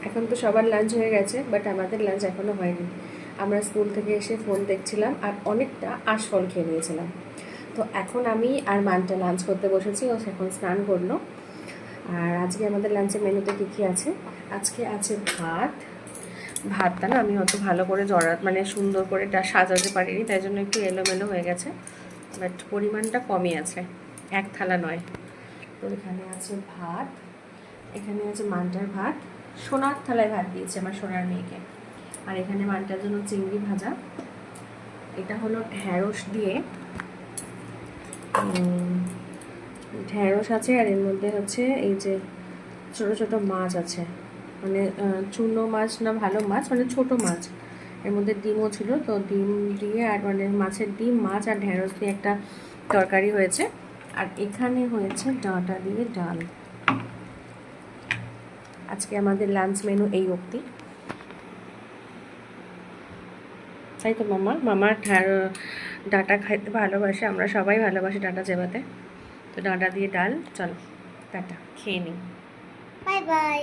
এখন তো সবার লাঞ্চ হয়ে গেছে, বাট আমাদের লাঞ্চ এখনও হয়নি। আমরা স্কুল থেকে এসে ফোন দেখছিলাম আর অনেকটা আঁশফল খেয়ে নিয়েছিলাম। তো এখন আমি আর মানটা লাঞ্চ করতে বসেছি, ও এখন স্নান করলো। আর আজকে আমাদের লাঞ্চের মেনুতে কী কী আছে? আজকে আছে ভাতটা না আমি অত ভালো করে মানে সুন্দর করে সাজাতে পারিনি, তাই জন্য একটু এলোমেলো হয়ে গেছে, বাট পরিমাণটা কমই আছে, এক থালা নয়। তো এখানে আছে ভাত, এখানে আছে মানটার ভাত, সোনার থালায় ভাত দিয়েছে আমার সোনার মেয়েকে। আর এখানে মানটার জন্য চিংড়ি ভাজা, এটা হলো ঢ্যাঁড়স দিয়ে, ঢ্যাঁড়স আছে, আর এর মধ্যে হচ্ছে এই যে ছোটো ছোটো মাছ আছে, মানে চুনো মাছ না ভালো মাছ, মানে ছোটো মাছ। এর মধ্যে ডিমও ছিল, তো ডিম দিয়ে আর মানে মাছের ডিম, মাছ আর ঢ্যাঁড়স দিয়ে একটা তরকারি হয়েছে। আর এখানে হয়েছে ডাঁটা দিয়ে ডাল। আজকে আমাদের লাঞ্চ মেনু এই অবধি, তাই তো মামার ডাঁটা খাইতে ভালোবাসে, আমরা সবাই ভালোবাসি ডাঁটা চেবাতে। তো ডাঁটা দিয়ে ডাল, চলো টাটা, খেয়ে নিই, বাই বাই।